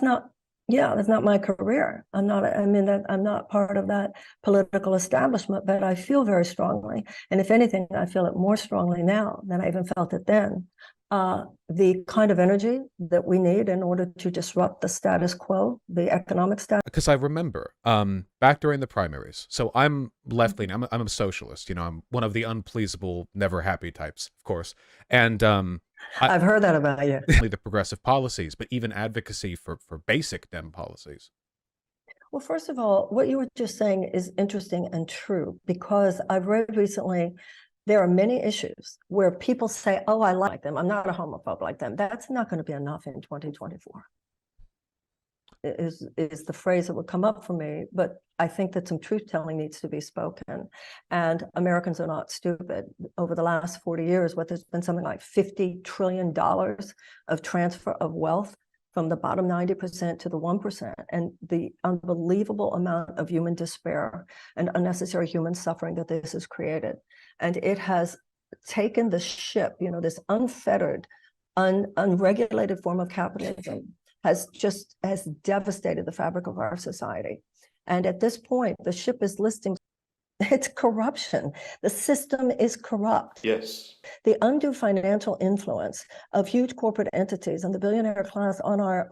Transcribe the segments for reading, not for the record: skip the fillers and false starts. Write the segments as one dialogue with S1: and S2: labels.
S1: not, yeah, that's not my career. I'm not, I mean, that I'm not part of that political establishment, but I feel very strongly. And if anything, I feel it more strongly now than I even felt it then. The kind of energy that we need in order to disrupt the status quo, the economic status.
S2: Because I remember back during the primaries. So I'm left-leaning. I'm a socialist. You know, I'm one of the unpleasable, never happy types, of course. And
S1: I've heard that about you.
S2: the progressive policies, but even advocacy for basic Dem policies.
S1: Well, first of all, what you were just saying is interesting and true, because I've read recently there are many issues where people say, oh, I like them. I'm not a homophobe like them. That's not going to be enough in 2024. Is the phrase that would come up for me, but I think that some truth telling needs to be spoken. And Americans are not stupid. Over the last 40 years, there's been something like $50 trillion of transfer of wealth from the bottom 90% to the 1%, and the unbelievable amount of human despair and unnecessary human suffering that this has created. And it has taken the ship, you know, this unfettered, unregulated form of capitalism has devastated the fabric of our society. And at this point, the ship is listing, it's corruption. The system is corrupt.
S3: Yes.
S1: The undue financial influence of huge corporate entities and the billionaire class on our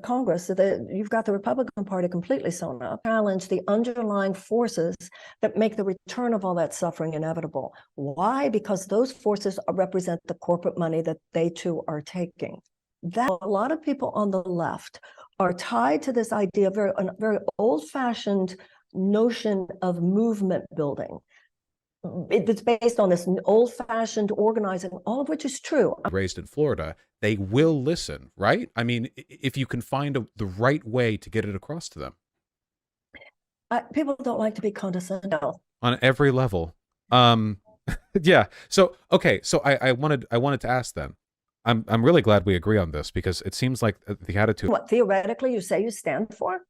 S1: Congress, so that you've got the Republican Party completely sewn up, challenge the underlying forces that make the return of all that suffering inevitable. Why? Because those forces represent the corporate money that they too are taking. That a lot of people on the left are tied to this idea of a very old-fashioned notion of movement building. It's based on this old-fashioned organizing, all of which is true.
S2: Raised in Florida, they will listen, right? I mean, if you can find the right way to get it across to them.
S1: People don't like to be condescending.
S2: On every level. Yeah. So, okay. So I wanted to ask then. I'm really glad we agree on this, because it seems like the attitude.
S1: What theoretically you say you stand for?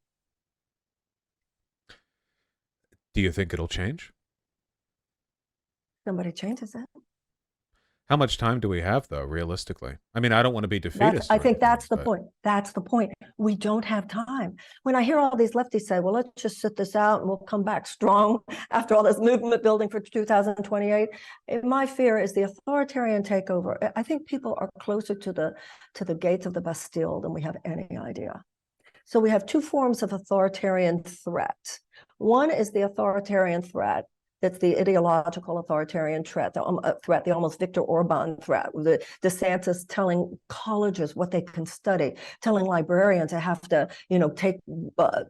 S2: Do you think it'll change?
S1: Somebody changes it.
S2: How much time do we have, though, realistically? I mean, I don't want to be defeatist.
S1: I think that's the point. That's the point. We don't have time. When I hear all these lefties say, well, let's just sit this out and we'll come back strong after all this movement building for 2028, my fear is the authoritarian takeover. I think people are closer to the gates of the Bastille than we have any idea. So we have two forms of authoritarian threat. One is the authoritarian threat. That's the ideological authoritarian threat, the almost Viktor Orban threat, the DeSantis telling colleges what they can study, telling librarians they have to, you know, take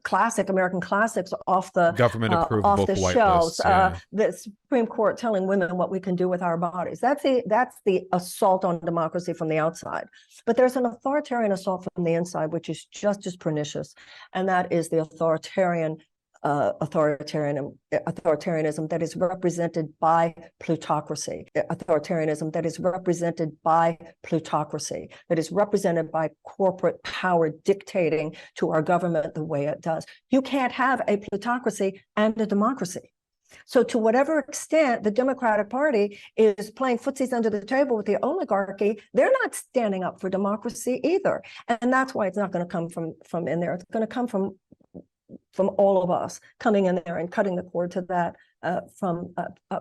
S1: classic American classics off the
S2: government-approved
S1: off
S2: book
S1: the shelves. Yeah. The Supreme Court telling women what we can do with our bodies. That's the assault on democracy from the outside. But there's an authoritarian assault from the inside, which is just as pernicious, and that is the authoritarianism that is represented by plutocracy, authoritarianism that is represented by plutocracy, that is represented by corporate power dictating to our government the way it does. You can't have a plutocracy and a democracy. So to whatever extent the Democratic Party is playing footsies under the table with the oligarchy, they're not standing up for democracy either. And that's why it's not going to come from in there. It's going to come from all of us coming in there and cutting the cord to that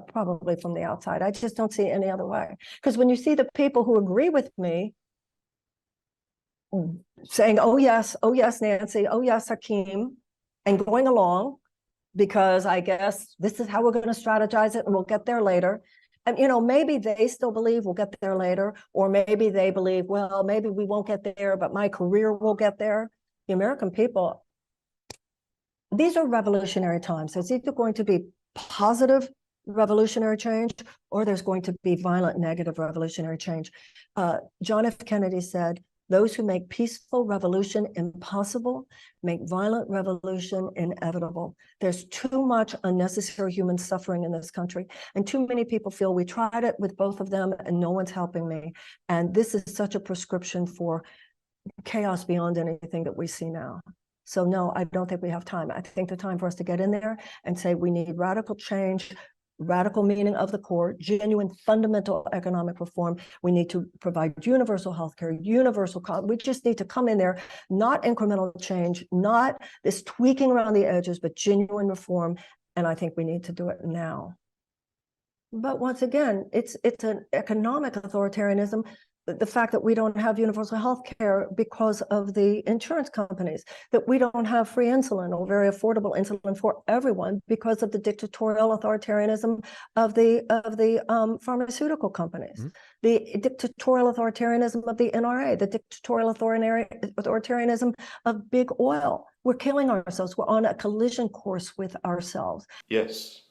S1: probably from the outside. I just don't see any other way. Because when you see the people who agree with me saying, oh yes, Nancy, oh yes, Hakeem, and going along, because I guess this is how we're going to strategize it and we'll get there later. And, you know, maybe they still believe we'll get there later, or maybe they believe, well, maybe we won't get there, but my career will get there. The American people, these are revolutionary times. So it's either going to be positive revolutionary change, or there's going to be violent negative revolutionary change. John F. Kennedy said, those who make peaceful revolution impossible make violent revolution inevitable. There's too much unnecessary human suffering in this country, and too many people feel we tried it with both of them and no one's helping me. And this is such a prescription for chaos beyond anything that we see now. So no, I don't think we have time. I think the time for us to get in there and say we need radical change radical meaning of the core, genuine fundamental economic reform. We need to provide universal healthcare, we just need to come in there, not incremental change, not this tweaking around the edges, but genuine reform. And I think we need to do it now. But once again, it's an economic authoritarianism. The fact that we don't have universal health care because of the insurance companies, that we don't have free insulin or very affordable insulin for everyone because of the dictatorial authoritarianism of the pharmaceutical companies,
S2: Mm-hmm.
S1: the dictatorial authoritarianism of the NRA, the dictatorial authoritarianism of big oil. We're killing ourselves. We're on a collision course with ourselves.
S3: Yes.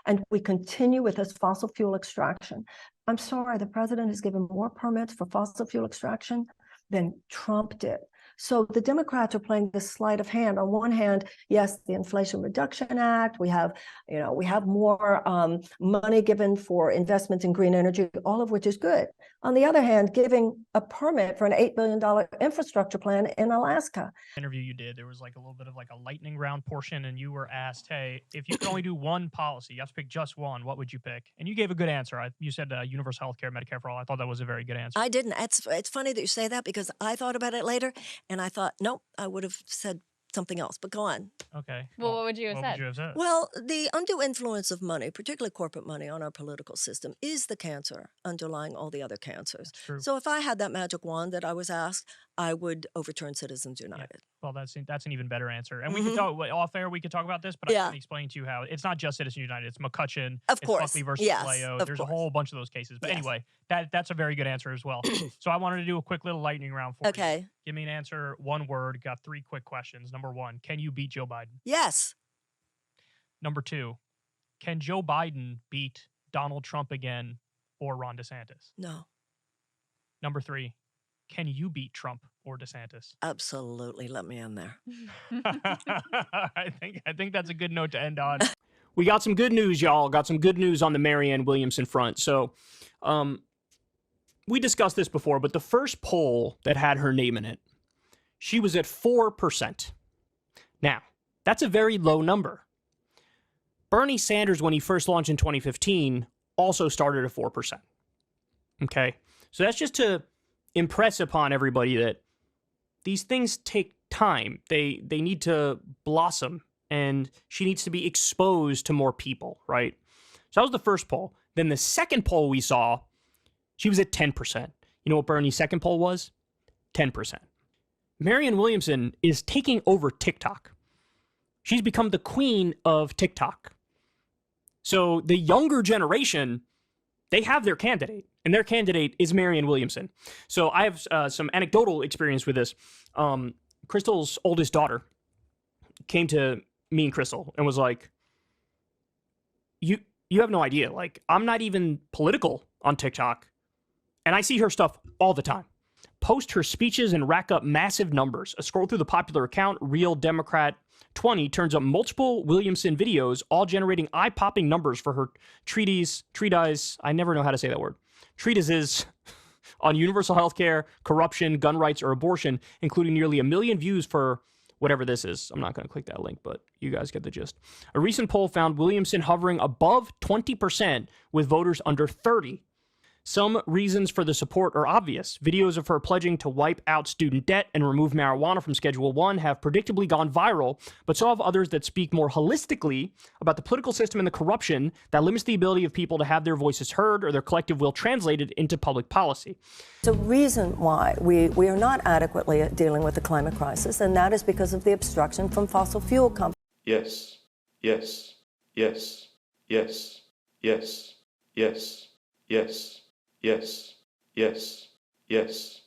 S1: And we continue with this fossil fuel extraction. I'm sorry, the president has given more permits for fossil fuel extraction than Trump did. So the Democrats are playing this sleight of hand. On one hand, yes, the Inflation Reduction Act, we have more money given for investments in green energy, all of which is good. On the other hand, giving a permit for an $8 billion infrastructure plan in Alaska.
S4: Interview you did, there was like a little bit of like a lightning round portion, and you were asked, hey, if you could only do one policy, you have to pick just one, what would you pick? And you gave a good answer. You said universal health care, Medicare for all. I thought that was a very good answer.
S1: I didn't. It's funny that you say that because I thought about it later and I thought, nope, I would have said something else, but go on.
S4: Okay.
S5: Well, what would you have said?
S1: Well, the undue influence of money, particularly corporate money, on our political system is the cancer underlying all the other cancers.
S4: That's true.
S1: So if I had that magic wand that I was asked, I would overturn Citizens United.
S4: Well, that's an even better answer. And we could talk off air. We could talk about this, but I can explain to you how it's not just Citizens United. It's McCutcheon.
S1: Of
S4: it's
S1: course.
S4: Buckley versus Leo. There's a whole bunch of those cases. But anyway, that's a very good answer as well. So I wanted to do a quick little lightning round for you.
S1: Okay.
S4: Give me an answer, one word. Got 3 quick questions. Number 1, can you beat Joe Biden?
S1: Yes.
S4: Number 2, can Joe Biden beat Donald Trump again or Ron DeSantis?
S1: No.
S4: Number 3, can you beat Trump or DeSantis?
S1: Absolutely. Let me in there.
S4: I think that's a good note to end on.
S6: We got some good news, y'all. Got some good news on the Marianne Williamson front. So, we discussed this before, but the first poll that had her name in it, she was at 4%. Now, that's a very low number. Bernie Sanders, when he first launched in 2015, also started at 4%. Okay? So that's just to impress upon everybody that these things take time. They need to blossom, and she needs to be exposed to more people, right? So that was the first poll. Then the second poll we saw, she was at 10%. You know what Bernie's second poll was? 10%. Marianne Williamson is taking over TikTok. She's become the queen of TikTok. So the younger generation, they have their candidate, and their candidate is Marianne Williamson. So I have some anecdotal experience with this. Krystal's oldest daughter came to me and Krystal and was like, you have no idea. Like, I'm not even political on TikTok, and I see her stuff all the time. Post her speeches and rack up massive numbers. A scroll through the popular account, Real Democrat 20, turns up multiple Williamson videos, all generating eye-popping numbers for her treatise, I never know how to say that word, treatises on universal health care, corruption, gun rights, or abortion, including nearly 1 million views for whatever this is. I'm not going to click that link, but you guys get the gist. A recent poll found Williamson hovering above 20% with voters under 30. Some reasons for the support are obvious. Videos of her pledging to wipe out student debt and remove marijuana from Schedule 1 have predictably gone viral, but so have others that speak more holistically about the political system and the corruption that limits the ability of people to have their voices heard or their collective will translated into public policy.
S1: The reason why we are not adequately dealing with the climate crisis, and that is because of the obstruction from fossil fuel companies.
S3: Yes. Yes. Yes. Yes. Yes. Yes. Yes. Yes. Yes. Yes.